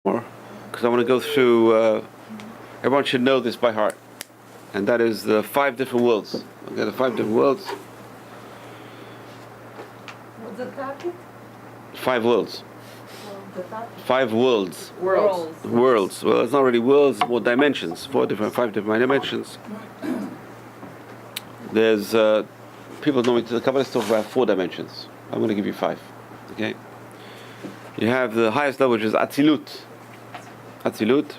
more, because I want to go through. Everyone should know this by heart, and that is the 5 different worlds. Okay, the 5 different worlds. What's the topic? 5 worlds. The topic? 5 worlds. Worlds. Worlds. Well, it's not really worlds, it's more dimensions. 5 different dimensions. There's people normally to the Kabbalists talk about 4 dimensions. I'm going to give you 5. Okay. You have the highest level, which is Atzilut. Atzilut,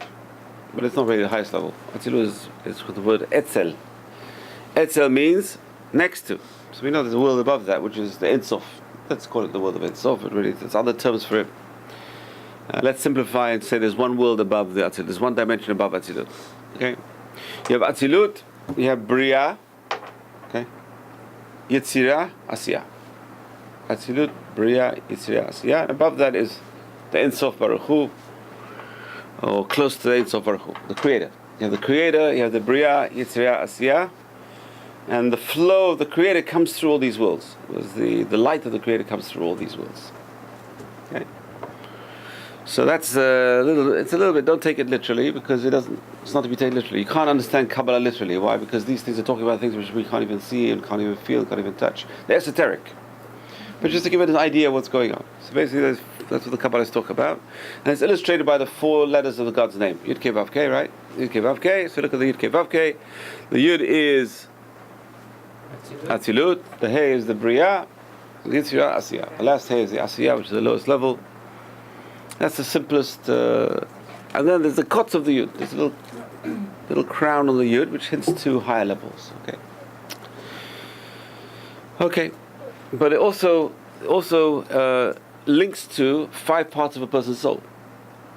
but it's not really the highest level. Atzilut is the word Etzel. Etzel means next to. So we know there's a world above that, which is the Ein Sof. Let's call it the world of Ein Sof, but really there's other terms for it. Let's simplify and say there's one world above the Atzilut. There's one dimension above Atzilut. Okay? You have Atzilut, you have Bria, okay? Yetzirah, Asiyah. Atzilut, Bria, Yetzirah, Asiyah. And above that is the Ein Sof Baruch Hu, or close to the Ein Sof Baruch Hu, the Creator. You have the Creator, you have the Bria, Yetzirah, Asiyah. And the flow of the Creator comes through all these worlds. The light of the Creator comes through all these worlds. Okay? So that's it's a little bit, don't take it literally, because it's not to be taken literally. You can't understand Kabbalah literally. Why? Because these things are talking about things which we can't even see and can't even feel, can't even touch. They're esoteric. But just to give it an idea of what's going on. So basically that's what the Kabbalists talk about. And it's illustrated by the 4 letters of the God's name. Yud Kei Vav Kei, right? Yud Kei Vav Kei. So look at the Yud Kei Vav Kei. The Yud is Atzilut. The Hey is the Bria. The Yetzirah, Asiyah. The last Hey is the Asiyah, which is the lowest level. That's the simplest. And then there's the Kotz of the Yud. There's a little crown on the Yud, which hints to higher levels. Okay. Okay. But it also links to 5 parts of a person's soul.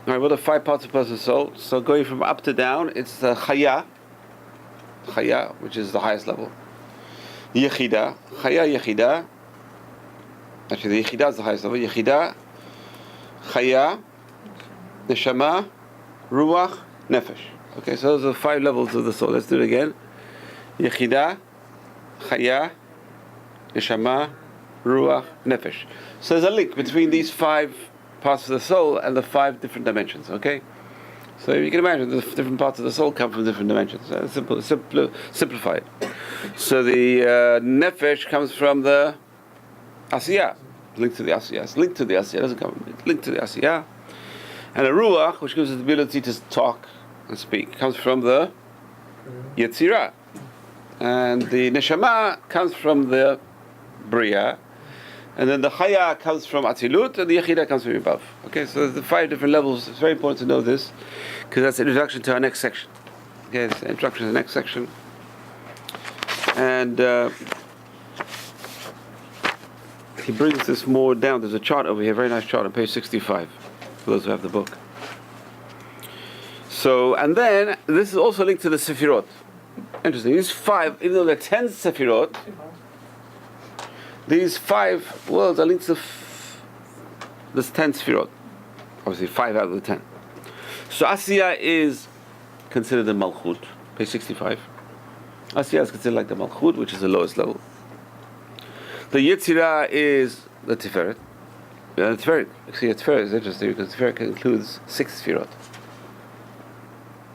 All right, what are 5 parts of a person's soul? So going from up to down, it's Chaya, which is the highest level. Yechida, Chaya, Yechida. Actually, the Yechida is the highest level. Yechida, Chaya, Neshama, Ruach, Nefesh. Okay, so those are the 5 levels of the soul. Let's do it again. Yechida, Chaya, Neshama, Ruach, Nefesh. So there's a link between these 5 parts of the soul and the 5 different dimensions, okay? So you can imagine the different parts of the soul come from different dimensions. Simplify it. So the Nefesh comes from the Asiyah. Linked to the Asiyah. It's linked to the Asiyah. It doesn't come. It's linked to the Asiyah. And the Ruach, which gives us the ability to talk and speak, comes from the Yetzirah. And the Neshama comes from the Bria. And then the Chaya comes from Atzilut, and the Yechidah comes from above. Okay, so there's the 5 different levels. It's very important to know this, because that's the introduction to our next section. Okay, it's the introduction to the next section. And he brings this more down. There's a chart over here, very nice chart on page 65, for those who have the book. So, and then, this is also linked to the Sefirot. Interesting, these 5, even though they're 10 Sefirot, these 5 worlds are linked to this 10 Sefirot. Obviously 5 out of the 10. So Asiyah is considered the Malchut, page 65. Asiyah is considered like the Malchut, which is the lowest level. The Yetzirah is the Tiferet. The Tiferet, actually Tiferet is interesting because Tiferet includes 6 Sefirot.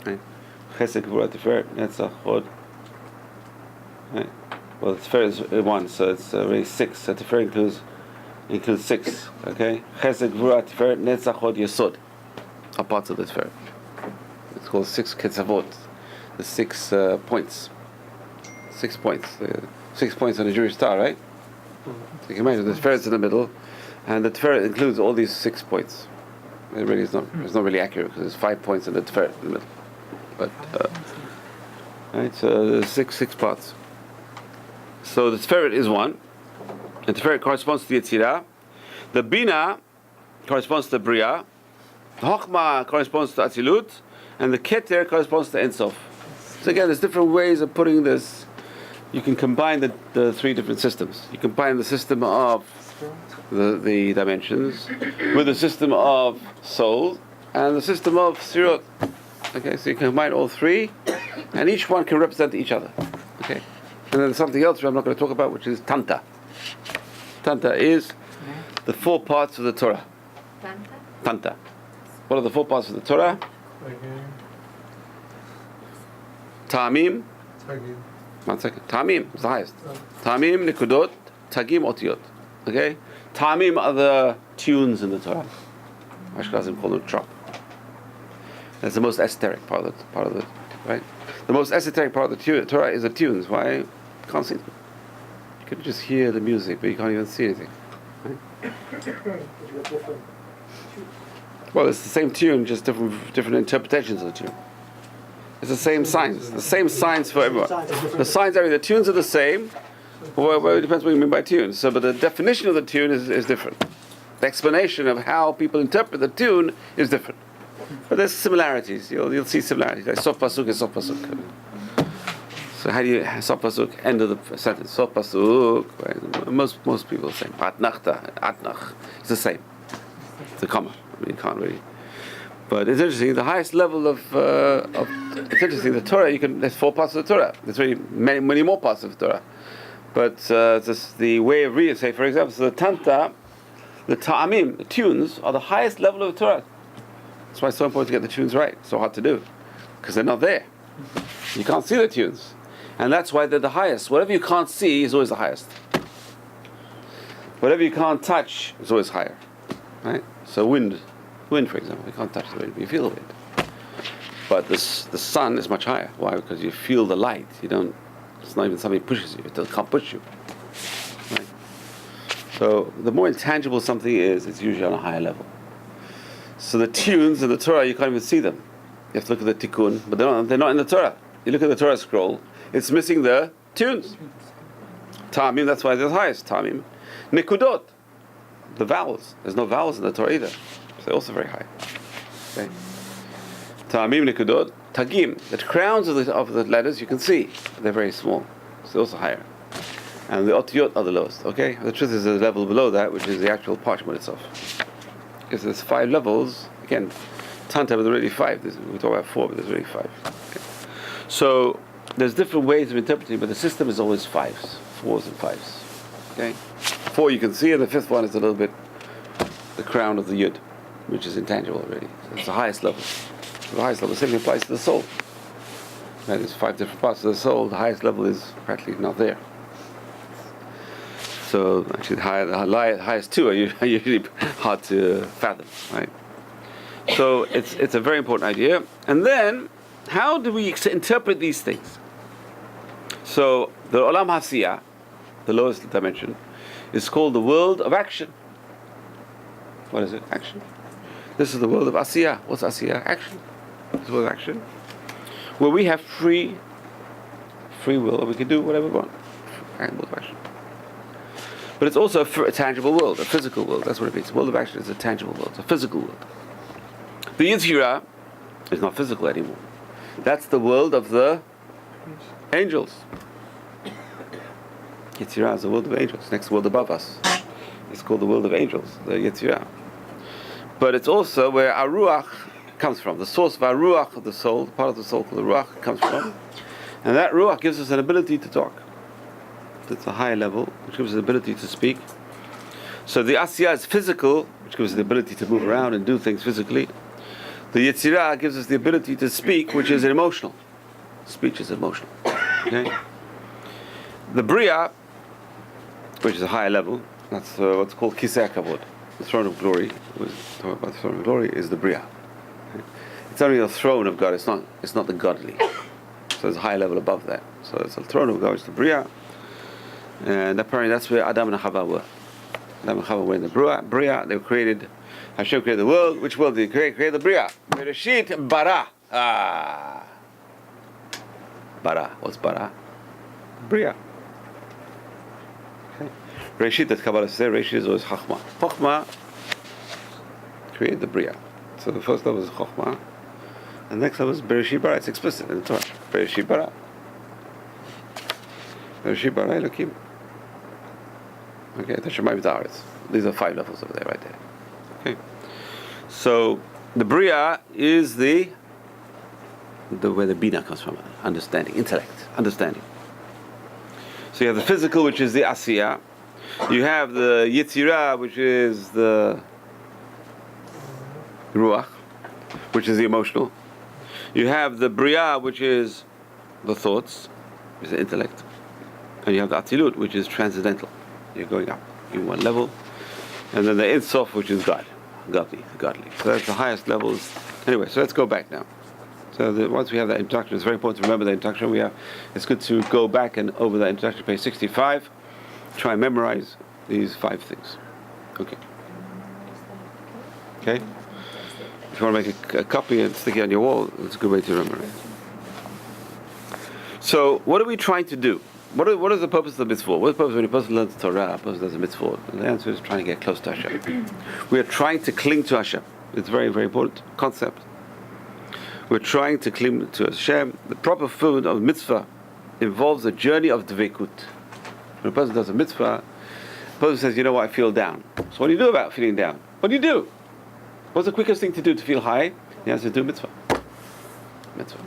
Right? Chesed, Gvura, Tiferet, Netzach, Hod. Right? Well, the Tiferet is 1, so it's really 6. So Tiferet includes 6. Okay? Chesed, Gvura, Tiferet, Netzach, Hod, Yesod are parts of the Tiferet. It's called 6 Ketzavot. The 6 points. 6 points. 6 points on a Jewish star, right? So you can imagine the Tiferet is in the middle, and the Tiferet includes all these 6 points. It really is not. It's not really accurate because there's 5 points in the Tiferet in the middle. But right, so there's 6 parts. So the Tiferet is 1. The Tiferet corresponds to the Yetzirah. The Bina corresponds to the Bria. The Chokhmah corresponds to Atzilut. And the Keter corresponds to Ein Sof. So again, there's different ways of putting this. You can combine the 3 different systems. You combine the system of the dimensions with the system of soul and the system of Sirot. Okay, so you can combine all 3, and each one can represent each other. Okay, and then there's something else which I'm not going to talk about, which is Tanta. Tanta is the 4 parts of the Torah. Tanta? Tanta. What are the 4 parts of the Torah? Ta'amim. One second. Ta'amim is the highest. Ta'amim, nikudot, tagim, otiyot. Okay? Ta'amim are the tunes in the Torah. Ashkenazim call them trop. That's the most esoteric part of it, right? The most esoteric part of the Torah is the tunes. Why? You can't see them. You can just hear the music, but you can't even see anything. Right? Well, it's the same tune, just different interpretations of the tune. It's the same signs. The same signs for everyone. The signs are the tunes are the same. Well, it depends what you mean by tune. So, but the definition of the tune is different. The explanation of how people interpret the tune is different. But there's similarities. You'll see similarities. Like sof pasuk is sof pasuk. So how do you sof pasuk? End of the sentence. Sof pasuk. Right? Most people are saying atnach. It's the same. It's a comma. I mean, you can't really. But it's interesting. The highest level of it's interesting. The Torah. There's 4 parts of the Torah. There's really many more parts of the Torah. But the way of reading, say for example, so the Tanta, the Ta'amim, the tunes are the highest level of the Torah. That's why it's so important to get the tunes right. It's so hard to do, because they're not there. You can't see the tunes, and that's why they're the highest. Whatever you can't see is always the highest. Whatever you can't touch is always higher, right? So wind, for example, you can't touch the wind, but you feel the wind. But the sun is much higher. Why? Because you feel the light. You don't. It's not even something pushes you. It can't push you. Right? So the more intangible something is, it's usually on a higher level. So the tunes in the Torah, you can't even see them. You have to look at the tikkun, but they're not in the Torah. You look at the Torah scroll, it's missing the tunes. Ta'amim, that's why they're the highest. Ta'amim. Nikudot, the vowels. There's no vowels in the Torah either. So they're also very high. Okay. Ta'amim, nikudot. Tagim, the crowns of the letters you can see. They're very small. So they're also higher. And the otiyot are the lowest. Okay? The truth is there's a level below that, which is the actual parchment itself. Because there's 5 levels. Again, Tanta was already 5. We talk about 4, but there's already 5. Okay. So there's different ways of interpreting, but the system is always 5s, 4s and 5s. Okay? 4 you can see, and the 5th one is a little bit the crown of the yud, which is intangible already. So it's the highest level. The highest level. The same applies to the soul. Right? There's 5 different parts of the soul. The highest level is practically not there. So actually, the highest 2 are usually hard to fathom, right? So it's a very important idea. And then, how do we interpret these things? So the Olam Hasiyah, the lowest dimension, is called the world of action. What is it? Action. This is the world of Asiyah. What's Asiyah? Action. It's the world of action, where we have free will, and we can do whatever we want. World of action. But it's also a tangible world, a physical world. That's what it means. The world of action is a tangible world, it's a physical world. The Yetzirah is not physical anymore. That's the world of the angels. Yetzirah is the world of angels, next world above us. It's called the world of angels, the Yetzirah. But it's also where our Ruach comes from. The source of our Ruach, of the soul, part of the soul called the Ruach, comes from. And that Ruach gives us an ability to talk. It's a higher level, which gives us the ability to speak. So the Asiyah is physical, which gives us the ability to move around and do things physically. The Yetzirah gives us the ability to speak, which is emotional. Speech is emotional. Okay? The Bria, which is a higher level, that's what's called Kisei HaKavod, the throne of glory. Talking about the throne of glory is the Bria. Okay? It's only the throne of God. It's not the godly. So there's a higher level above that. So it's the throne of God. It's the Bria. And apparently that's where Adam and Chava were. Adam and Chava were in the Bria. They were created. Hashem created the world. Which world did He create? Create the Bria. Bereshit bara. Bara. What's bara? Bria. Okay. Bereshit, that Kabbalah says, Bereshit is always Chachma. Chachma created the Bria. So the first level is Chachma. And the next level is Bereshit bara. It's explicit in the Torah. Bereshit bara. Bereshit bara Elokim. Okay, the Shemayim Ta'aretz. These are 5 levels over there, right there. Okay. So the Bria is the where the Bina comes from, understanding, intellect, understanding. So you have the physical, which is the Asiyah. You have the Yetzirah, which is the Ruach. which is the emotional. You have the Bria, which is the thoughts, is the intellect. And you have the Atilut, which is transcendental. You're going up in one level. And then the Ein Sof, which is God, godly. So that's the highest levels. Anyway, so let's go back now. So once we have that introduction, it's very important to remember the introduction we have. It's good to go back and over that introduction, page 65. Try and memorize these 5 things. Okay. Okay? If you want to make a copy and stick it on your wall, it's a good way to remember it. So, what are we trying to do? What is the purpose of the mitzvah? What is the purpose when a person learns Torah, a person does a mitzvah? And the answer is trying to get close to Hashem. We are trying to cling to Hashem. It's a very, very important concept. We're trying to cling to Hashem. The proper fulfillment of mitzvah involves a journey of dveikut. When a person does a mitzvah, the person says, you know what, I feel down. So what do you do about feeling down? What do you do? What's the quickest thing to do to feel high? The answer is do mitzvah. Mitzvah.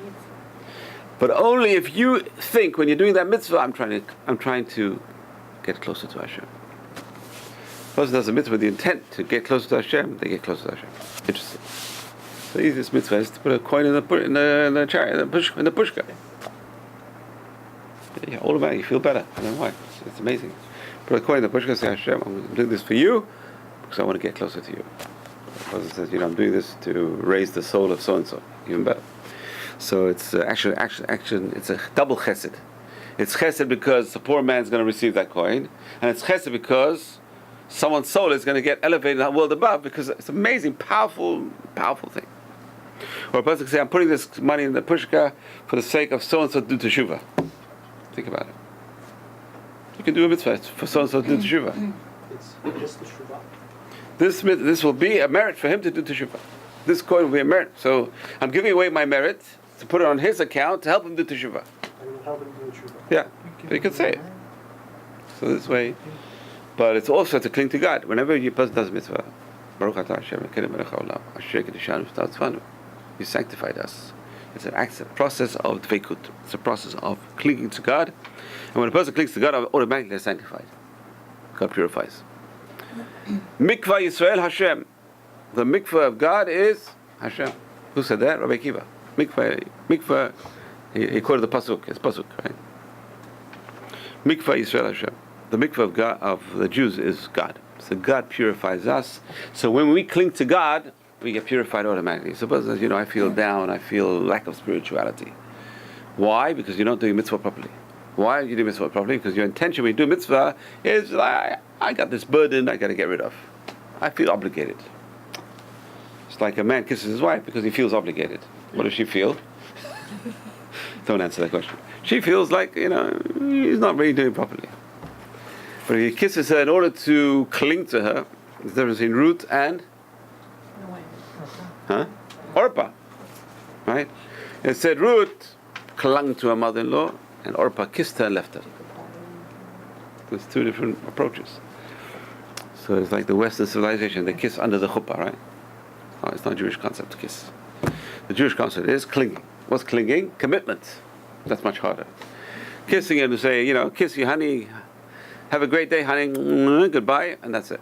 But only if you think when you're doing that mitzvah, I'm trying to get closer to Hashem. The person does a mitzvah with the intent to get closer to Hashem, they get closer to Hashem. Interesting. So the easiest mitzvah is to put a coin in the chariot, in the pushka. Yeah, automatically you feel better. I don't know why. It's amazing. Put a coin in the pushka and say, Hashem, I'm doing this for you because I want to get closer to you. The person says, I'm doing this to raise the soul of so and so. Even better. So it's action. It's a double chesed. It's chesed because the poor man's going to receive that coin, and it's chesed because someone's soul is going to get elevated in that world above, because it's an amazing, powerful thing. Or a person can say, I'm putting this money in the pushka for the sake of so and so to do teshuvah. Think about it. You can do a mitzvah for so and so to do teshuvah. It's just teshuvah. This will be a merit for him to do teshuvah. This coin will be a merit. So I'm giving away my merit to put it on his account to help him do teshuvah. I will help him do teshuvah. Yeah, but you can say it. So this way, but it's also to cling to God. Whenever a person does mitzvah, Baruch atah Hashem Elokeinu melech haolam, asher kedishanu v'natan tzvanu, He sanctified us. It's a process of dveikut. It's a process of clinging to God. And when a person clings to God, automatically they're sanctified. God purifies. Mikvah Yisrael Hashem. The mikvah of God is Hashem. Who said that? Rabbi Akiva. Mikvah. He quoted the pasuk. It's pasuk, right? Mikvah Yisrael Hashem. The mikvah of God, of the Jews, is God. So God purifies us. So when we cling to God, we get purified automatically. Suppose that I feel down, I feel lack of spirituality. Why? Because you're not doing mitzvah properly. Why are you doing mitzvah properly? Because your intention when you do mitzvah is, I got this burden I got to get rid of. I feel obligated. It's like a man kisses his wife because he feels obligated. What does she feel? Don't answer that question. She feels like, he's not really doing it properly. But if he kisses her in order to cling to her, there's a difference between root and Orpah. Right? It said Ruth clung to her mother-in-law and Orpah kissed her and left her. There's two different approaches. So it's like the Western civilization, they kiss under the chuppah, right? Oh, it's not a Jewish concept to kiss. The Jewish concept is clinging. What's clinging? Commitment. That's much harder. Kissing and to say, kiss you, honey, have a great day, honey, goodbye, and that's it.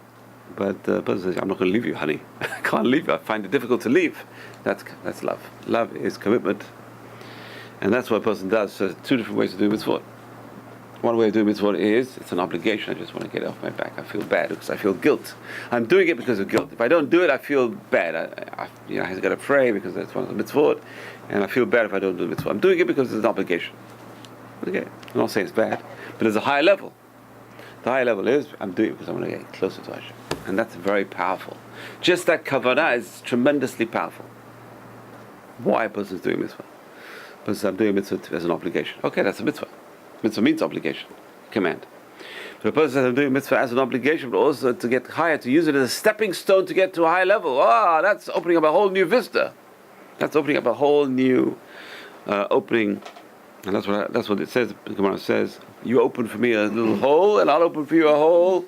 But the person says, I'm not going to leave you, honey. I can't leave you. I find it difficult to leave. That's love. Love is commitment. And that's what a person does. So there's two different ways to do mitzvot. One way of doing mitzvot is, it's an obligation. I just want to get it off my back. I feel bad because I feel guilt. I'm doing it because of guilt. If I don't do it, I feel bad. I got to pray because that's one of the mitzvot. And I feel bad if I don't do the mitzvot. I'm doing it because it's an obligation. Okay. I'm not saying it's bad. But there's a high level. The high level is, I'm doing it because I want to get closer to Hashem. And that's very powerful. Just that kavanah is tremendously powerful. Why a person is doing mitzvah? Because I'm doing mitzvah as an obligation. Okay, that's a mitzvah. Mitzvah means obligation, command. But a person says I'm doing mitzvah as an obligation, but also to get higher, to use it as a stepping stone to get to a high level. That's opening up a whole new vista. That's opening up a whole new opening. And that's what it says. The Gemara says, you open for me a little hole, and I'll open for you a hole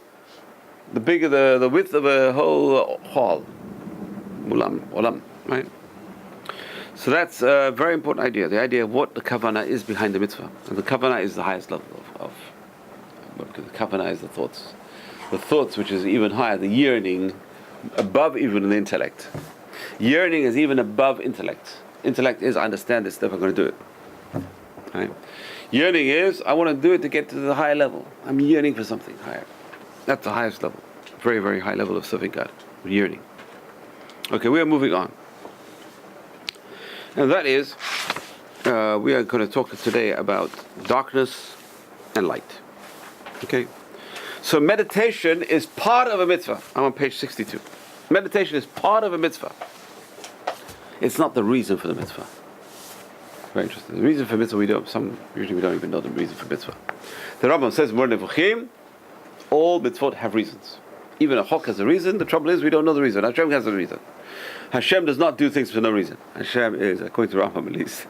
the bigger the width of a whole hall. Olam, right? So that's a very important idea. The idea of what the kavanah is behind the mitzvah. And the kavanah is the highest level of because the kavanah is the thoughts. The thoughts which is even higher, the yearning above even the intellect. Yearning is even above intellect. Intellect is, I understand this stuff, I'm going to do it. Right? Yearning is, I want to do it to get to the higher level. I'm yearning for something higher. That's the highest level. Very, very high level of serving God. Yearning. Okay, we are moving on. And that is, we are going to talk today about darkness and light. Okay? So meditation is part of a mitzvah. I'm on page 62. Meditation is part of a mitzvah. It's not the reason for the mitzvah. Very interesting. The reason for mitzvah usually we don't even know the reason for mitzvah. The Rabbi says, all mitzvot have reasons. Even a chok has a reason. The trouble is we don't know the reason. Hashem has a reason. Hashem does not do things for no reason. Hashem is, according to Rambam at least,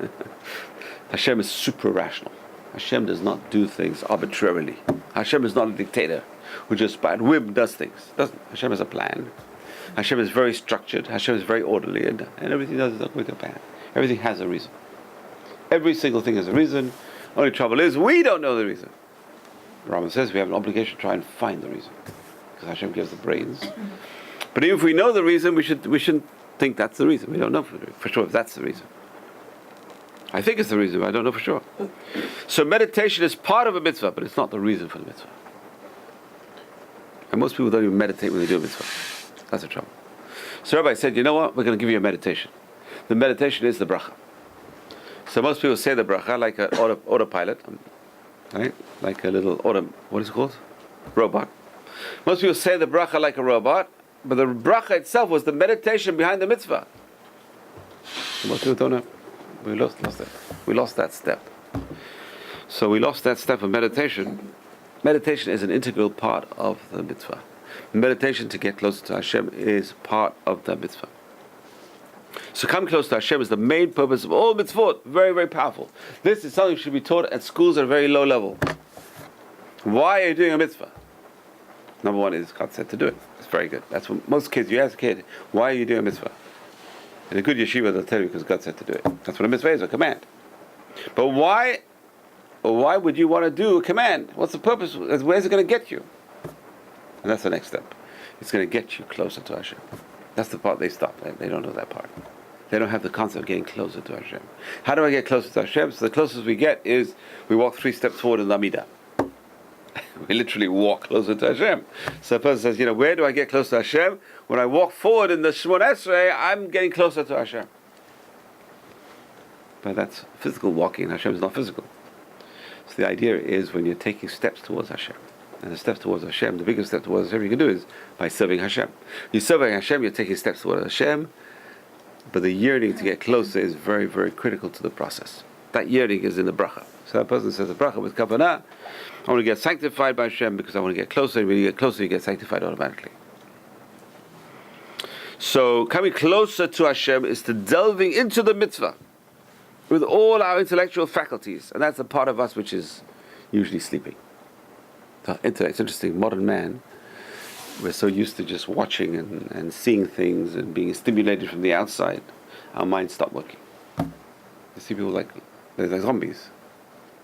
Hashem is super rational. Hashem does not do things arbitrarily. Hashem is not a dictator who just by whim does things. Doesn't. Hashem has a plan. Hashem is very structured. Hashem is very orderly, and everything does is according to a plan. Everything has a reason. Every single thing has a reason. Only trouble is we don't know the reason. Rambam says we have an obligation to try and find the reason, because Hashem gives the brains. But even if we know the reason, we shouldn't think that's the reason. We don't know for sure if that's the reason. I think it's the reason, but I don't know for sure. So meditation is part of a mitzvah, but it's not the reason for the mitzvah. And most people don't even meditate when they do a mitzvah. That's the trouble. So Rabbi said, you know what? We're going to give you a meditation. The meditation is the bracha. So most people say the bracha like an autopilot, right? Like a little what is it called? Robot. Most people say the bracha like a robot, but the bracha itself was the meditation behind the mitzvah. Most people don't know. We lost that. We lost that step. So we lost that step of meditation. Meditation is an integral part of the mitzvah. Meditation to get closer to Hashem is part of the mitzvah. So coming close to Hashem is the main purpose of all mitzvot. Very, very powerful. This is something that should be taught at schools at a very low level. Why are you doing a mitzvah? Number one is God said to do it. It's very good. That's what most kids, you ask a kid, why are you doing a mitzvah? In a good yeshiva, they'll tell you because God said to do it. That's what a mitzvah is, a command. But why would you want to do a command? What's the purpose? Where's it going to get you? And that's the next step. It's going to get you closer to Hashem. That's the part they stop. They don't know that part. They don't have the concept of getting closer to Hashem. How do I get closer to Hashem? So the closest we get is we walk 3 steps forward in the Amidah. We literally walk closer to Hashem. So a person says, where do I get closer to Hashem? When I walk forward in the Shemon Esrei, I'm getting closer to Hashem. But that's physical walking. Hashem is not physical. So the idea is when you're taking steps towards Hashem, and the steps towards Hashem, the biggest step towards Hashem you can do is by serving Hashem. You're serving Hashem, you're taking steps towards Hashem, but the yearning to get closer is very, very critical to the process. That yearning is in the bracha. So that person says the bracha with kavanah, I want to get sanctified by Hashem because I want to get closer. And when you get closer, you get sanctified automatically. So coming closer to Hashem is to delving into the mitzvah with all our intellectual faculties. And that's a part of us which is usually sleeping. The intellect, it's interesting, modern man, we're so used to just watching and seeing things and being stimulated from the outside. Our minds stop working. You see people they're like zombies.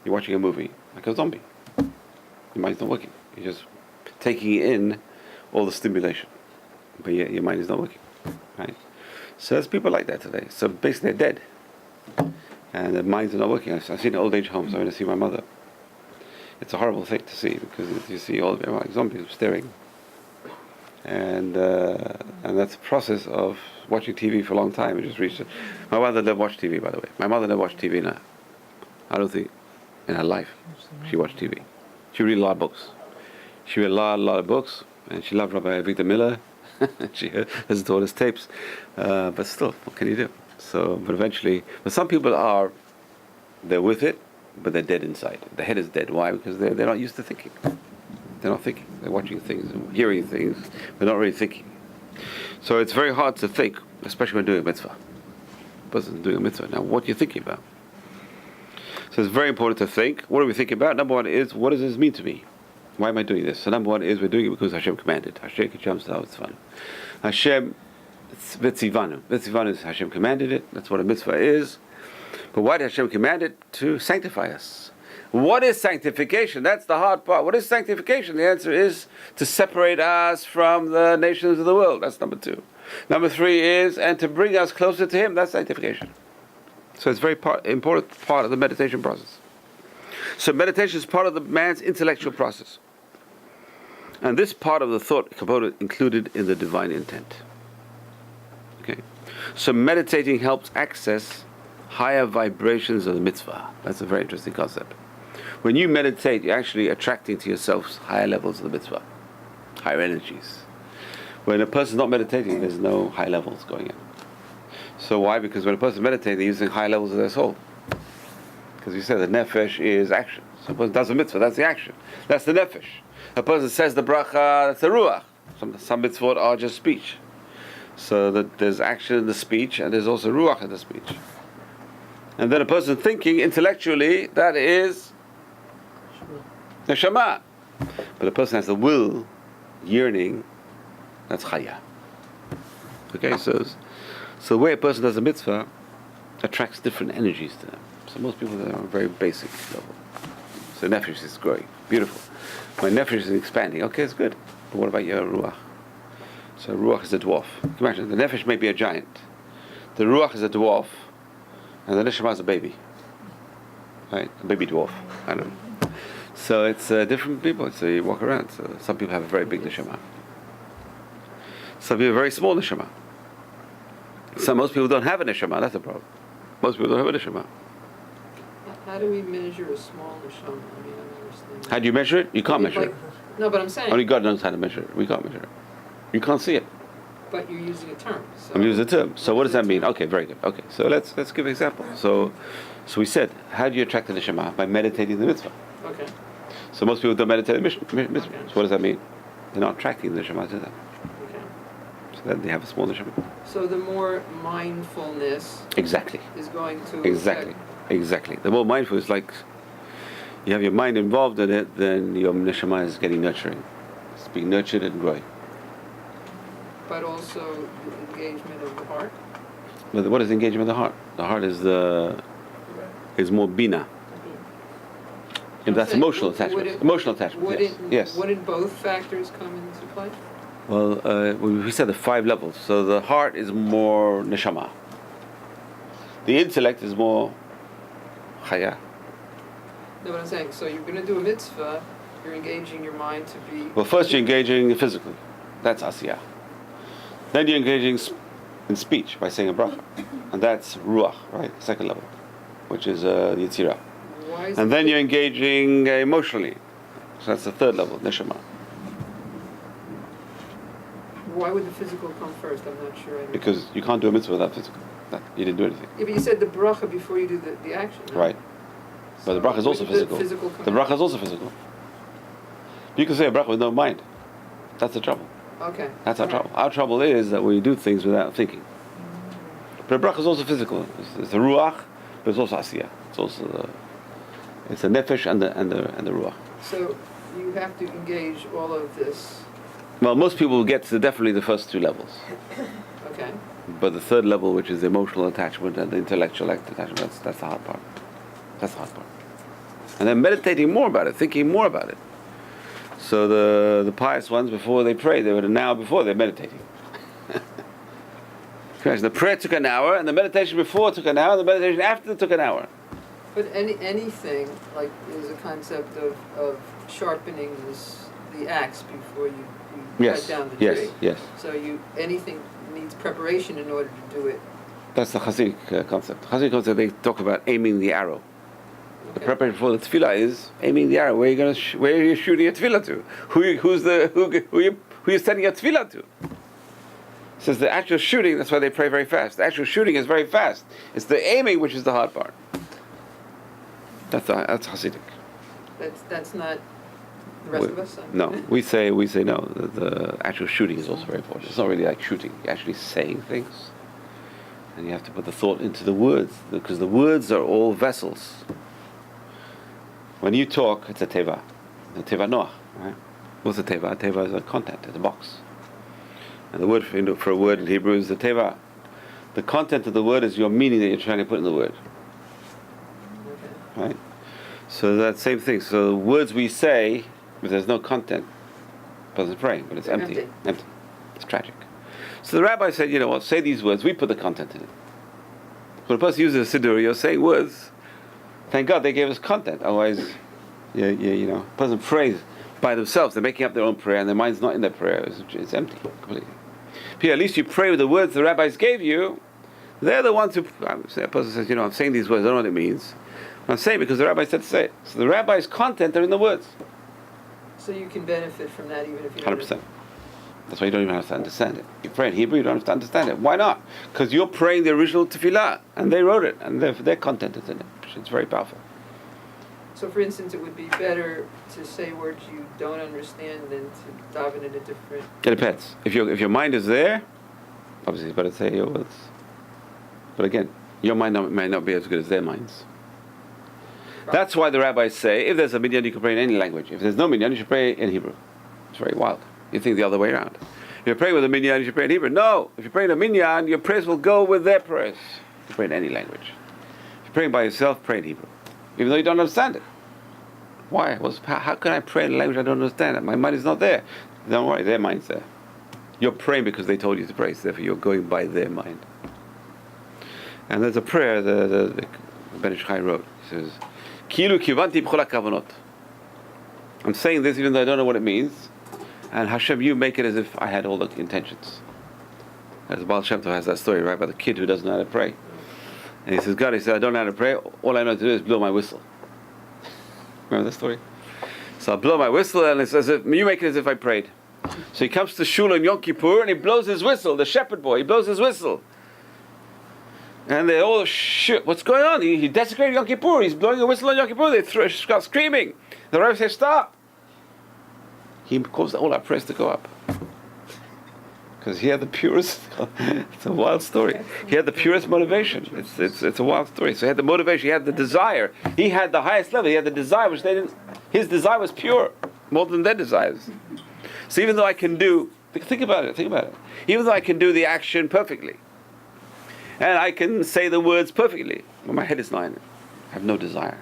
You're watching a movie like a zombie. Your mind's not working. You're just taking in all the stimulation, but yet your mind is not working, right? So there's people like that today. So basically they're dead, and their minds are not working. I've seen old age homes. I went to see my mother. It's a horrible thing to see because you see all of them like zombies staring, and that's the process of watching TV for a long time. It just reached. My mother never watched TV, by the way. My mother never watched TV. Now, I don't think in her life she watched TV. She read a lot of books. She read a lot of books, and she loved Rabbi Victor Miller. She listened to all his tapes, but still, what can you do? But eventually, some people they're with it, but they're dead inside. The head is dead. Why? Because they're not used to thinking. They're not thinking. They're watching things and hearing things. They're not really thinking. So it's very hard to think, especially when doing a mitzvah. A person doing a mitzvah. Now, what are you thinking about? So it's very important to think. What are we thinking about? Number one is, what does this mean to me? Why am I doing this? So number one is, we're doing it because Hashem commanded. Hashem Hashem, Vitzivanu. Vitzivanu is Hashem commanded it. That's what a mitzvah is. But why did Hashem command it? To sanctify us. What is sanctification? That's the hard part. What is sanctification? The answer is to separate us from the nations of the world. That's number 2. Number 3 is, and to bring us closer to Him. That's sanctification. So it's a very important part of the meditation process. So meditation is part of the man's intellectual process. And this part of the thought component included in the divine intent. Okay. So meditating helps access higher vibrations of the mitzvah. That's a very interesting concept. When you meditate, you're actually attracting to yourselves higher levels of the mitzvah, higher energies. When a person's not meditating, there's no high levels going in. So why? Because when a person meditates, they're using high levels of their soul. Because you said the nefesh is action. So a person does a mitzvah, that's the action. That's the nefesh. A person says the bracha, that's the ruach. Some mitzvot are just speech. So that there's action in the speech, and there's also ruach in the speech. And then a person thinking intellectually, that is neshama. But a person has the will, yearning, that's chaya. Okay, so the way a person does a mitzvah attracts different energies to them. So most people are on a very basic level. So nefesh is growing, beautiful. My nefesh is expanding. Okay, it's good. But what about your ruach? So ruach is a dwarf. Imagine the nefesh may be a giant. The ruach is a dwarf, and the neshama is a baby. Right, a baby dwarf. I don't know. So it's different people. So you walk around. So some people have a very big neshama. Some people have a very small neshama. Most people don't have a neshama. That's the problem. Most people don't have a neshama. How do we measure a small neshama? I mean, I don't understand. How do you measure it? You can't measure it. No, but I'm saying. Only God knows how to measure it. We can't measure it. You can't see it. But you're using a term. So I'm using a term. So what does that mean? Okay, very good. Okay, so let's give an example. So we said, how do you attract the neshama? By meditating the mitzvah. Okay. So most people don't meditate the mitzvah. Okay. So what does that mean? They're not attracting the neshama to them. Okay. So then they have a small neshama. So the more mindfulness Exactly. is going to Exactly. affect- Exactly. The more mindful is like you have your mind involved in it, then your neshama is getting nurturing. It's being nurtured and growing. but also the engagement of the heart. But what is the engagement of the heart? The heart is more bina. And that's saying, emotional would attachment. it- Emotional attachment. Yes. Wouldn't both factors come into play? Well, we said the 5 levels. So the heart is more neshama. The intellect is more chaya. No, but I'm saying, so you're going to do a mitzvah, you're engaging your mind to be... Well, first you're engaging physically. That's asiyah. Then you're engaging in speech by saying a bracha. And that's ruach, right? Second level, which is yitzirah. Why is And it- then you're engaging emotionally. So that's the 3rd level, neshama. Why would the physical come first? I'm not sure. Because you can't do a mitzvah without physical. You didn't do anything. Yeah, but you said the bracha before you do the action. No? Right. But the bracha is also When did the physical. come The bracha is also physical. You can say a bracha with no mind. That's the trouble. Okay. That's our All right. trouble. Our trouble is that we do things without thinking. But a bracha is also physical. It's the ruach, but it's also asiyah. It's also it's the nefesh and the ruach. So you have to engage all of this. Well, most people will get to definitely the first 2 levels. Okay. But the 3rd level, which is the emotional attachment and the intellectual attachment, that's the hard part. That's the hard part. And then meditating more about it, thinking more about it. So the pious ones, before they pray, they were an hour before they're meditating. The prayer took an hour, and the meditation before took an hour, and the meditation after took an hour. But anything, like, there's a concept of sharpening the axe before you Yes, cut down the tree. yes. So anything needs preparation in order to do it. That's the Hasidic concept. Hasidic concept, they talk about aiming the arrow. The Okay. preparation for the tefillah is aiming the arrow. Where are you shooting your tefillah to? Who you sending your tefillah to? Says the actual shooting. That's why they pray very fast. The actual shooting is very fast. It's the aiming which is the hard part. That's Hasidic. That's not the rest of us. No, we say no. The actual shooting is also very important. It's not really like shooting. You're actually saying things, and you have to put the thought into the words, because the words are all vessels. When you talk, it's a teva, the teva noach, right? What's a teva? A teva is a content, it's a box. And the word for a word in Hebrew is the teva. The content of the word is your meaning that you're trying to put in the word, Okay. right? So that's the same thing. So the words we say, if there's no content, the person's praying, but it's They're empty. Empty. It's tragic. So the rabbi said, you know what, say these words, we put the content in it. When a person uses a siddur, you're saying words, thank God they gave us content. Otherwise, you know, a person prays by themselves, they're making up their own prayer and their mind's not in their prayer, it's empty, completely. But at least you pray with the words the rabbis gave you, they're the ones who, a person says, you know, I'm saying these words, I don't know what it means. I'm saying because the rabbi said to say it. So the rabbi's content are in the words. So you can benefit from that even if you 100%. That's why you don't even have to understand it. You pray in Hebrew, you don't have to understand it. Why not? Because you're praying the original tefillah, and they wrote it, and their content is in it. It's very powerful. So for instance, it would be better to say words you don't understand than to daven in a different... It depends. If your mind is there, obviously it's better to say your words. But again, your mind may not be as good as their minds. Right. That's why the rabbis say, if there's a minyan, you can pray in any language. If there's no minyan, you should pray in Hebrew. It's very wild. You think the other way around. If you're praying with a minyan, you should pray in Hebrew. No! If you're praying a minyan, your prayers will go with their prayers. You pray in any language. If you're praying by yourself, pray in Hebrew. Even though you don't understand it. Why? How can I pray in a language I don't understand? My mind is not there. Don't worry, their mind's there. You're praying because they told you to pray, so therefore you're going by their mind. And there's a prayer the Ben Ish Chai wrote. He says, Kilu kivanti b'chol hakavanot. I'm saying this even though I don't know what it means. And Hashem, you make it as if I had all the intentions. As Baal Shem Tov has that story, right, about the kid who doesn't know how to pray. And he says, God, he said, I don't know how to pray. All I know to do is blow my whistle. Remember that story? So I blow my whistle, and it's as if you make it as if I prayed. So he comes to Shul on Yom Kippur, and he blows his whistle. The shepherd boy, he blows his whistle. And they all, shit, what's going on? He desecrated Yom Kippur. He's blowing a whistle on Yom Kippur. They start screaming. The Rabbi says, stop. He caused all our prayers to go up. Because he had the purest, it's a wild story. He had the purest motivation. It's a wild story. So he had the motivation, he had the desire. He had the highest level, he had the desire, which they didn't, his desire was pure, more than their desires. So even though I can do, think about it. Even though I can do the action perfectly, and I can say the words perfectly, but my head is not in it. I have no desire.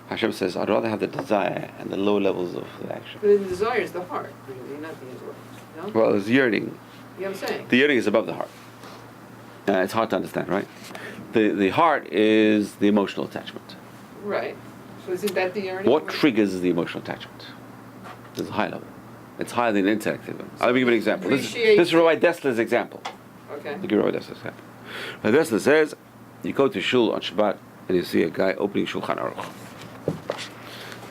Hashem says, I'd rather have the desire and the low levels of the action. But the desire is the heart, really, not the intellect. No? Well, there's yearning. You know what I'm saying? The yearning is above the heart. It's hard to understand, right? The heart is the emotional attachment. Right. So isn't that the yearning? What triggers the emotional attachment? There's a high level. It's higher than the intellect even. I'll give you an example. This is Rabbi Dessler's example. Okay. I'll give you Rabbi Dessler's example. Rabbi Dessler says, you go to Shul on Shabbat and you see a guy opening Shulchan Aruch.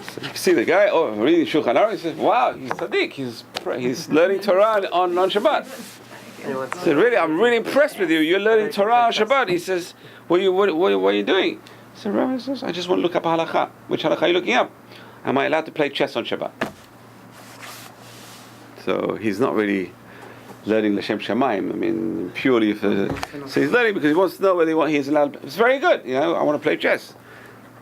So you see the guy reading Shulchan Aruch, he says, wow, he's tzaddik, he's learning Torah on Shabbat. He said, really, I'm really impressed with you. You're learning Torah on Shabbat. He says, what are you doing? He said, Rabbi says, I just want to look up a halakha. Which halakha are you looking up? Am I allowed to play chess on Shabbat? So he's not really learning L'Shem Shamayim. I mean, purely for... So he's learning because he wants to know whether he's allowed... It's very good, you know, I want to play chess.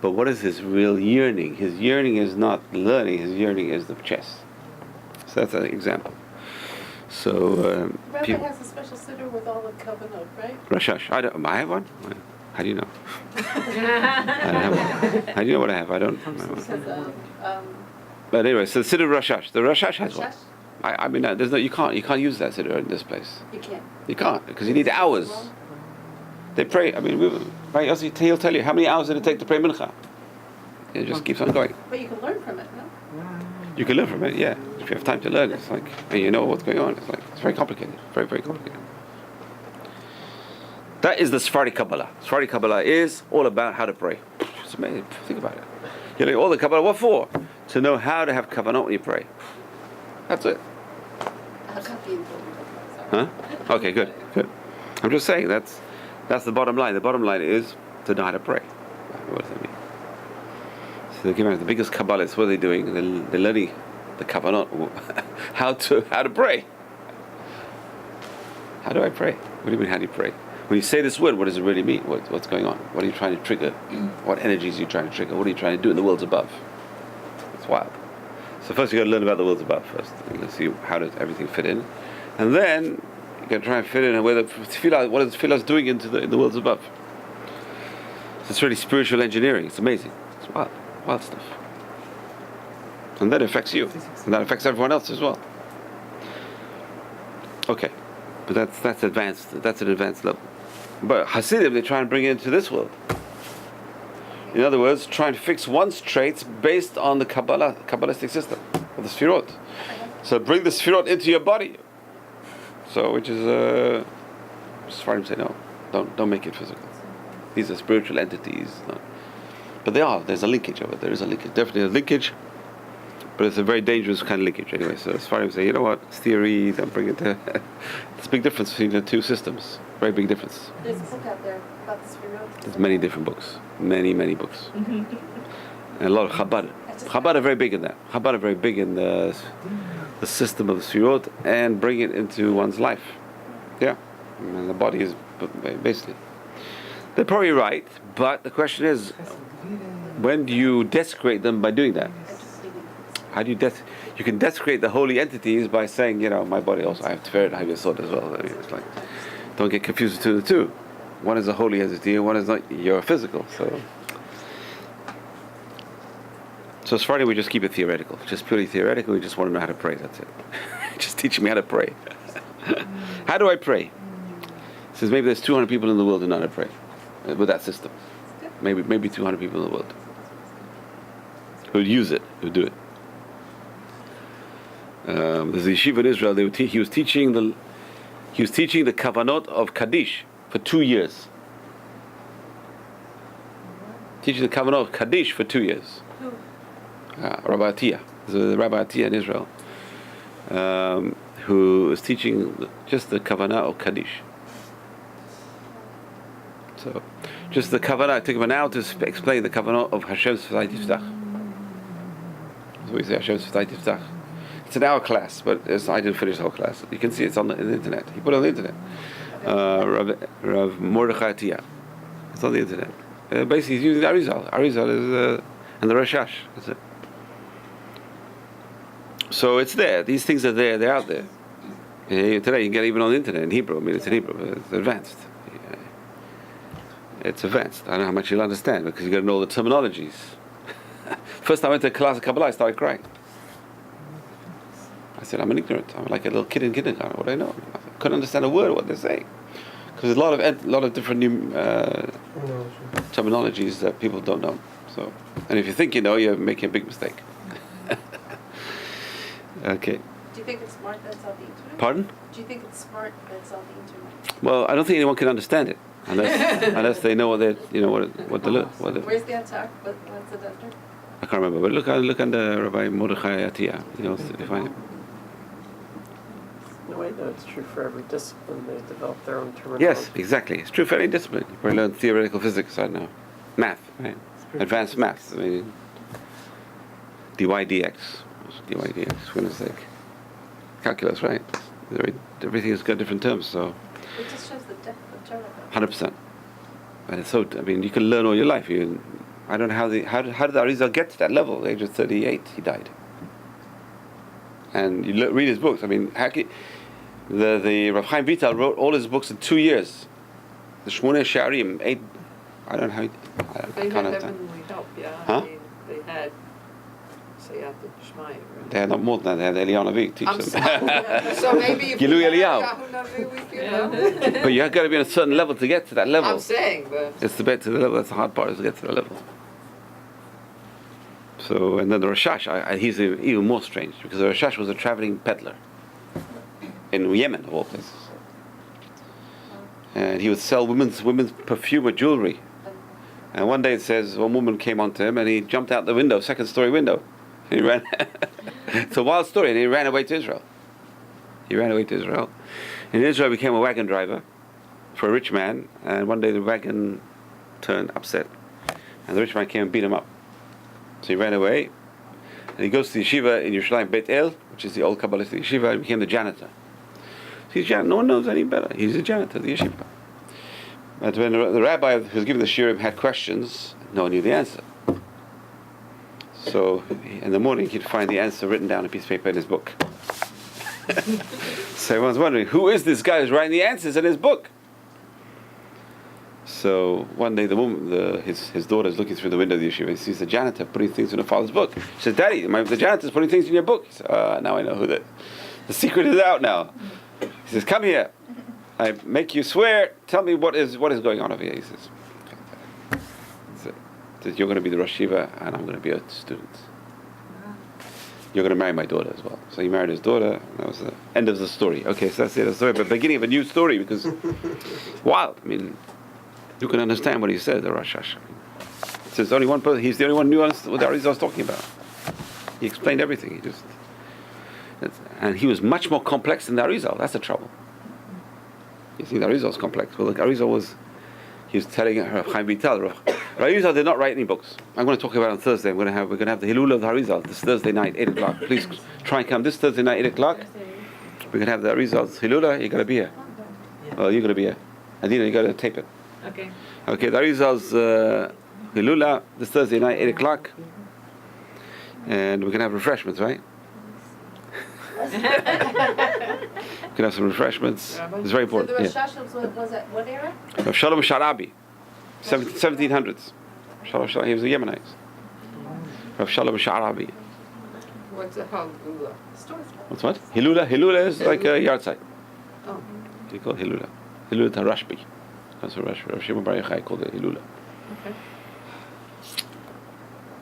But what is his real yearning? His yearning is not learning, his yearning is the chess. So that's an example. So... Rabbi has a special siddur with all the covenant, right? Rashash. I have one? How do you know? I don't have one. How do you know what I have? I don't know. But anyway, so the Siddur Rashash. The Rashash has one. I mean, there's no, you can't use that Siddur in this place. You can't. You can't, because you need hours. They pray, I mean, he'll tell you, how many hours did it take to pray Mincha? It just keeps on going. But you can learn from it, no? You can learn from it, yeah. If you have time to learn, it's like, and you know what's going on, it's very complicated. Very, very complicated. That is the Sephardi Kabbalah. Sephardi Kabbalah is all about how to pray. It's amazing. Think about it. You know, all the Kabbalah, what for? To know how to have kavanah when you pray. That's it. Huh? Okay, good. I'm just saying, that's the bottom line. The bottom line is to know how to pray. What does that mean? So they're giving out the biggest Kabbalists. What are they doing? They're learning the kavanah, how to pray. How do I pray? What do you mean, how do you pray? When you say this word, what does it really mean? What's going on? What are you trying to trigger? What energies are you trying to trigger? What are you trying to do in the worlds above? It's wild. So first you got to learn about the worlds above first. You got to see how does everything fit in, and then you got to try and fit in where the tefillah, what is tefillah doing in the worlds above. So it's really spiritual engineering. It's amazing. It's wild stuff. And that affects you, and that affects everyone else as well. Okay. But that's advanced. That's an advanced level. But Hasidim, they try and bring it into this world. In other words, trying to fix one's traits based on the Kabbalistic system of the Sfirot. So bring the Sfirot into your body. So, which is, Sfarim say no, don't make it physical. These are spiritual entities. No. But there's a linkage of it. There is a linkage, definitely a linkage. But it's a very dangerous kind of linkage anyway. So Sfarim say, you know what, it's theory, don't bring it to... There's a big difference between the two systems. Very big difference. There's a book out there about the Sfirot. There's many different books. Many books. And a lot of Chabad. Chabad are very big in that. Chabad are very big in the system of Sfirot and bring it into one's life. Yeah. And the body is basically... They're probably right, but the question is, when do you desecrate them by doing that? How do you you can desecrate the holy entities by saying, you know, my body also, I have Tiferet, I have Yesod as well. I mean, it's like, don't get confused between the two. One is a holy entity and one is not your physical. So as Friday we just keep it theoretical, just purely theoretical. We just want to know how to pray. That's it. Just teaching me how to pray. How do I pray? Says maybe there's 200 people in the world who know how to pray with that system. Maybe 200 people in the world who use it, who do it. There's a yeshiva in Israel. He was teaching the kavanot of Kaddish for 2 years. Teaching the kavanot of Kaddish for 2 years. Rabbi Atiyah. There's a Rabbi Atiyah in Israel who is teaching just the kavanah of Kaddish. So, just the kavanah. It took him an hour to explain the kavanah of Hashem's Sefat Yiftach. That's what we say, Hashem's Sefat Yiftach. It's an hour class, but I didn't finish the whole class. You can see it's on the internet. He put it on the internet. Rav Mordechai Atiyah. It's on the internet. Basically, he's using the Arizal. Arizal is and the Rashash. That's it. So it's there. These things are there. They're out there. Today you can get even on the internet in Hebrew. I mean, it's in Hebrew. It's advanced. It's advanced. I don't know how much you'll understand because you got to know all the terminologies. First time I went to a class of Kabbalah, I started crying. I said, I'm an ignorant. I'm like a little kid in kindergarten. What do I know? I couldn't understand a word of what they're saying because there's a lot of different new terminologies that people don't know. So, and if you think you know, you're making a big mistake. Okay. Do you think it's smart that's on the internet? Pardon? Do you think it's smart that's on the internet? Well, I don't think anyone can understand it unless they know what they what the look. Where's the attack? What's it under? I can't remember, but look under Rabbi Mordechai Atiyah. You find it. No, I know it's true for every discipline. They develop their own terminology. Yes, exactly. It's true for any discipline. You probably learn theoretical physics, I don't know. Math, right? Advanced maths. I mean, dy dx. What's dy dx? For goodness sake. Calculus, right? Everything has got different terms, so. It just shows the depth of Torah. 100%. And it's so, I mean, you can learn all your life. I don't know how did the Arizal get to that level? At the age of 38, he died. And you read his books. I mean, the Rav Chaim Vital wrote all his books in 2 years. The Shmoneh Sha'arim, 8. I don't know how. I They can't had understand. heavenly help, yeah. Huh? I mean, they had Seyat Shmai, right? They had not more than that. They had Eliyahu Navi teach I'm them. sorry. So maybe if Gilui we had Eliyahu. Navi, we could But you have got to be on a certain level to get to that level. I'm saying, but It's to get to the level. That's the hard part, is to get to the level. So, and then the Rashash, he's even more strange because the Rashash was a traveling peddler in Yemen, of all places, and he would sell women's perfume or jewelry. And one day it says one woman came onto him and he jumped out the window, second story window. He ran. It's a wild story, and he ran away to Israel. In Israel, he became a wagon driver for a rich man, and one day the wagon turned upset, and the rich man came and beat him up. So he ran away, and he goes to the yeshiva in Yerushalayim, Beit El, which is the old Kabbalistic yeshiva, and became the janitor. So he's janitor. No one knows any better. He's a janitor of the yeshiva. But when the rabbi who was giving the shiurim had questions, no one knew the answer. So in the morning he'd find the answer written down on a piece of paper in his book. So everyone's wondering, who is this guy who's writing the answers in his book? So one day the woman, his daughter's looking through the window of the yeshiva and sees the janitor putting things in her father's book. She says, "Daddy, the janitor's putting things in your book." He said, "Now I know who the secret is out now." He says, come here. I make you swear. Tell me what is going on over here. He says, you're going to be the Rosh Yeshiva and I'm going to be a student. You're going to marry my daughter as well. So he married his daughter. And that was the end of the story. Okay, so that's the end of the story. But beginning of a new story because wild. I mean, you can understand what he said, the Rosh Hashanah. So there's only one person. He's the only one who knew what the Arizal was talking about. He explained everything. And he was much more complex than the Arizal. That's the trouble. You think the Arizal is complex. Well, the Arizal was, he was telling her, Chaim Vital, Arizal did not write any books. I'm going to talk about it on Thursday. We're going to have the Hilul of the Arizal this Thursday night, 8 o'clock. Please try and come this Thursday night, 8 o'clock. We're going to have the Arizal's Hilula. You got to be here. Well, you're going to be here. Adina, you got to tape it. Okay. Okay, the Arizal's Hilula this Thursday night, 8 o'clock. And we're going to have refreshments, right? We can have some refreshments. It's very important. So the Rosh Hashanah was at what era? Rav Shalom Sharabi, 1700s. He was a Yemenite. Rav Shalom Sharabi. What's a halula? What's what? Hilula. Hilula is like a yard site. Oh. You call it Hilula. Hilula Tarashbi. That's what Rav Shimon Bar Yochai called it Hilula. Okay.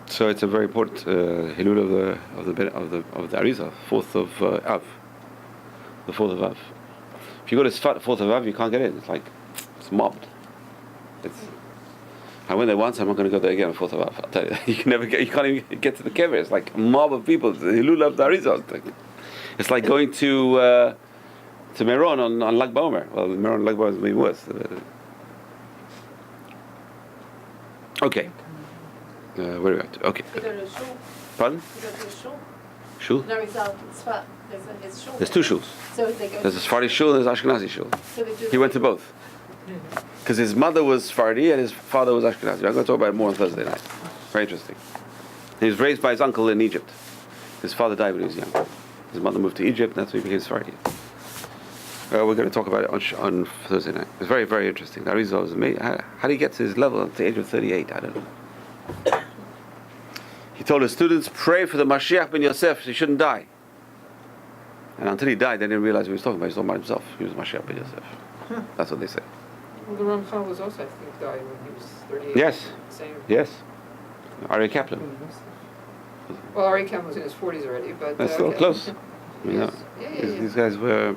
So it's a very important Hilula of the Arizal, 4th of Av. The 4th of Av. If you go to Sfat 4th of Av, you can't get in. It's mobbed. I went there once. I'm not going to go there again on 4th of Av. I'll tell you, you can't even get to the kever. It's like a mob of people. The Hilula of the Arizal. It's like going to Meron on Lag BaOmer. Well, Meron Lag BaOmer is maybe worse. Okay. Where are we at? Okay. You go to a shul. Pardon? You go to a shul. Shul? No, it's out in Tzfat. It's shul. There's two shuls. So they go. There's a Sephardi shul and there's Ashkenazi shul. So they do He went to both. Because his mother was Sephardi and his father was Ashkenazi. I'm going to talk about it more on Thursday night. Very interesting. He was raised by his uncle in Egypt. His father died when he was young. His mother moved to Egypt and that's when he became Sephardi. We're going to talk about it on Thursday night. It's very, very interesting. The Arizal was amazing. How did he get to his level at the age of 38? I don't know. He told his students, pray for the Mashiach ben Yosef, so he shouldn't die. And until he died, they didn't realize what he was talking about. He was talking about himself. He was Mashiach ben Yosef. That's what they say. Well, the Ramchal was also, I think, died when he was 38. Yes. Same. Yes. Aryeh Kaplan. Well, Ari Kaplan was in his 40s already, but... That's still okay. close. You know, Yeah. these guys were...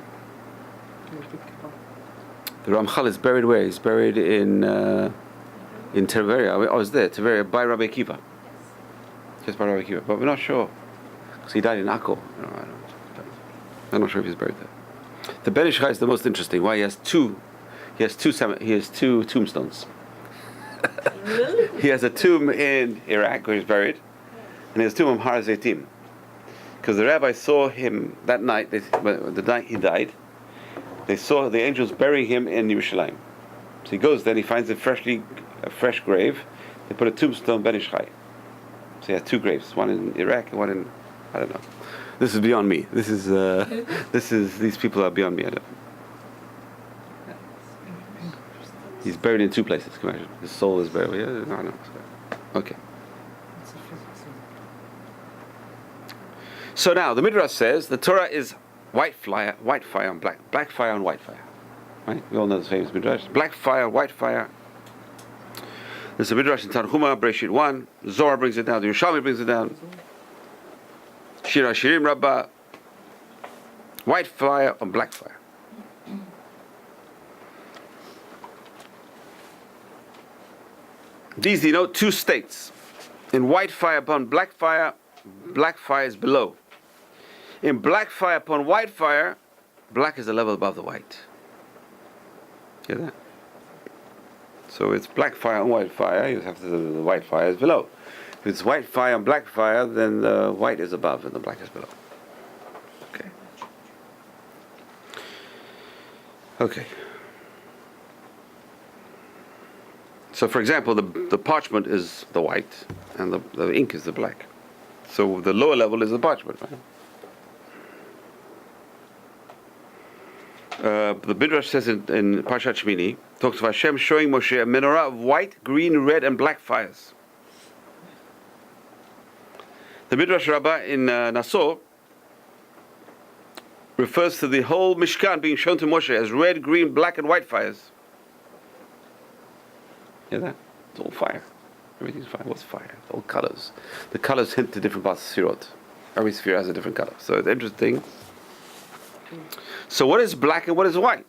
The Ramchal is buried where? He's buried in Tveria. I was there, Tveria, by Rabbi Akiva. Just by Rabbi Akiva, but we're not sure. Because he died in Akko. I'm not sure if he's buried there. The Ben Ish Chai is the most interesting. Why? He has two tombstones. Really? He has a tomb in Iraq where he's buried, and he has a tomb in Har Zaitim. Because the rabbi saw him that night, the night he died, they saw the angels burying him in Yerushalayim. So he goes there and he finds a fresh grave. They put a tombstone Ben Ish Chai. So he has two graves, one in Iraq and one in, I don't know. This is beyond me. These people are beyond me. I don't know. He's buried in two places, can you imagine? His soul is buried. Yeah, I know. Okay. So now, the Midrash says the Torah is white fire on black fire on white fire. Right? We all know the famous Midrash. Black fire, white fire. There's a Midrash in Tanhuma, Breshit 1. Zohar brings it down. The Yerushalmi brings it down. Shir HaShirim Rabbah. White fire on black fire. These denote two states. In white fire upon black fire is below. In black fire upon white fire, black is a level above the white. Hear that? So it's black fire on white fire, you have to, the white fire is below. If it's white fire on black fire, then the white is above and the black is below. Okay. So for example, the parchment is the white and the ink is the black. So the lower level is the parchment, right? The Midrash says in Parshat Shmini, talks about Hashem showing Moshe a menorah of white, green, red, and black fires. The Midrash Rabbah in Nassau refers to the whole Mishkan being shown to Moshe as red, green, black, and white fires. Hear that? It's all fire. Everything's fire. What's fire? It's all colors. The colors hint to different parts of Sefirot. Every sphere has a different color. So it's interesting. So what is black and what is white?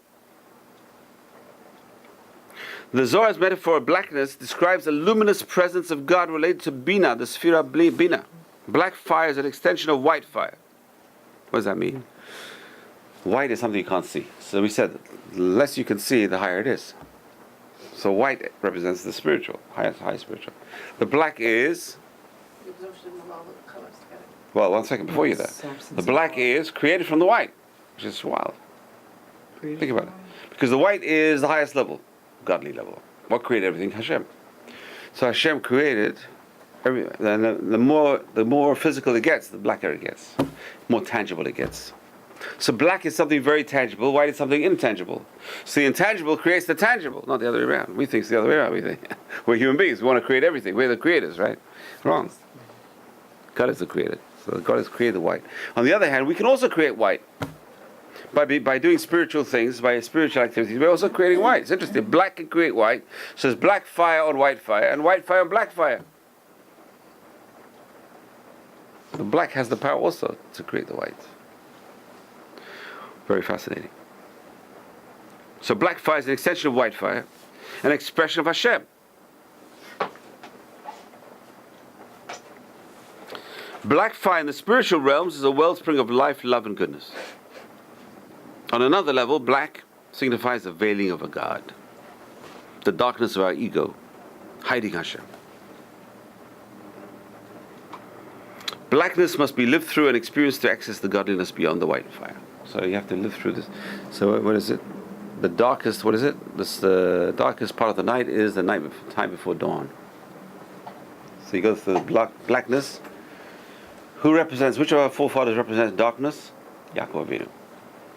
The Zohar's metaphor of blackness describes a luminous presence of God related to Bina, the Sefira Bina. Black fire is an extension of white fire. What does that mean? White is something you can't see. So we said, the less you can see, the higher it is. So white represents the spiritual, high spiritual. The black is, The absorption of all the colors together. well, one second before you there. The black is created from the white, which is wild. Think about it. Because the white is the highest level, godly level. What created everything? Hashem. So Hashem created everything. The more physical it gets, the blacker it gets. More tangible it gets. So black is something very tangible, white is something intangible. So the intangible creates the tangible, not the other way around. We think it's the other way around. We think we're human beings. We want to create everything. We're the creators, right? Wrong. God is the creator. So God has created the white. On the other hand, we can also create white. By doing spiritual things, by spiritual activities, we're also creating white. It's interesting. Black can create white. So it's black fire on white fire, and white fire on black fire. The black has the power also to create the white. Very fascinating. So black fire is an extension of white fire, an expression of Hashem. Black fire in the spiritual realms is a wellspring of life, love, and goodness. On another level, black signifies the veiling of a God, the darkness of our ego, hiding Hashem. Blackness must be lived through and experienced to access the godliness beyond the white fire. So you have to live through this. So what is it? The darkest, what is it? The darkest part of the night is the time before dawn. So you go through the blackness. Who represents, which of our forefathers represents darkness? Yaakov Avinu.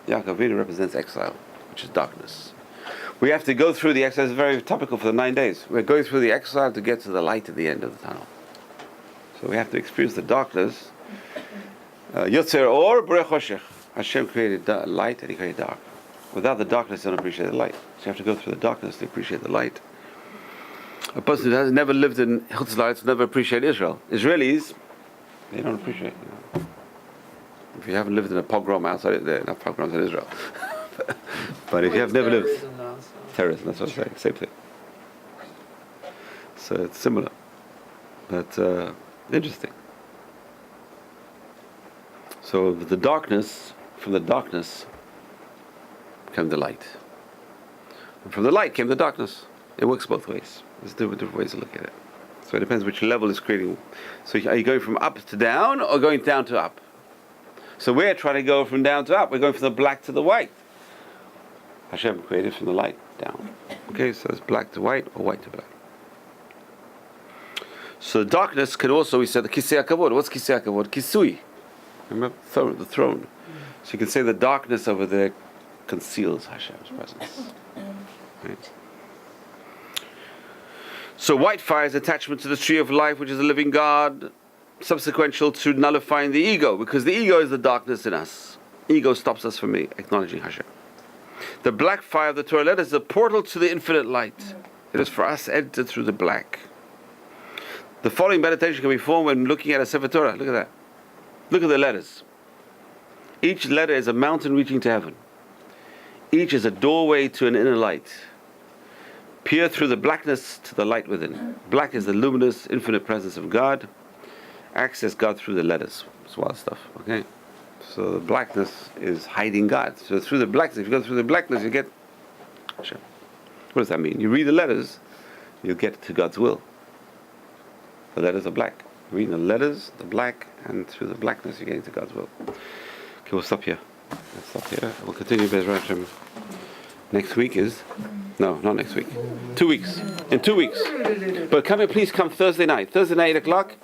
Yaakov Avinu represents exile, which is darkness. We have to go through the exile. It's very topical for the 9 days. We're going through the exile to get to the light at the end of the tunnel. So we have to experience the darkness. Yotzer or Borei Choshech. Hashem created light and He created dark. Without the darkness, you don't appreciate the light. So you have to go through the darkness to appreciate the light. A person who has never lived in Chutz La'aretz never appreciate Israel. Israelis, they don't appreciate. If you haven't lived in a pogrom outside, there are enough pogroms in Israel. But if you have never lived, terrorism, that's what I'm saying, same thing. So it's similar, but interesting. So the darkness, from the darkness came the light. And from the light came the darkness. It works both ways. There's different ways to look at it. So it depends which level is creating. So are you going from up to down or going down to up? So we're trying to go from down to up. We're going from the black to the white. Hashem created from the light down. Okay, so it's black to white or white to black. So darkness can also, we said, the Kisei HaKavod. What's Kisei HaKavod? Kisui. Remember? The throne. So you can say the darkness over there conceals Hashem's presence. Right? So white fire is attachment to the tree of life, which is the living God, subsequential to nullifying the ego, because the ego is the darkness in us. Ego stops us from acknowledging Hashem. The black fire of the Torah letter is a portal to the infinite light. It is for us entered through the black. The following meditation can be formed when looking at a Sefer Torah. Look at that. Look at the letters. Each letter is a mountain reaching to heaven. Each is a doorway to an inner light. Peer through the blackness to the light within. Black is the luminous, infinite presence of God. Access God through the letters. It's wild stuff, okay? So the blackness is hiding God. So through the blackness, if you go through the blackness, you get Hashem. What does that mean? You read the letters, you'll get to God's will. The letters are black. Reading the letters, the black, and through the blackness, you're getting to God's will. Okay, we'll stop here. We'll continue Bezrat Hashem. Next week is... No, not next week. 2 weeks. In 2 weeks. But please come Thursday night. Thursday night, 8 o'clock.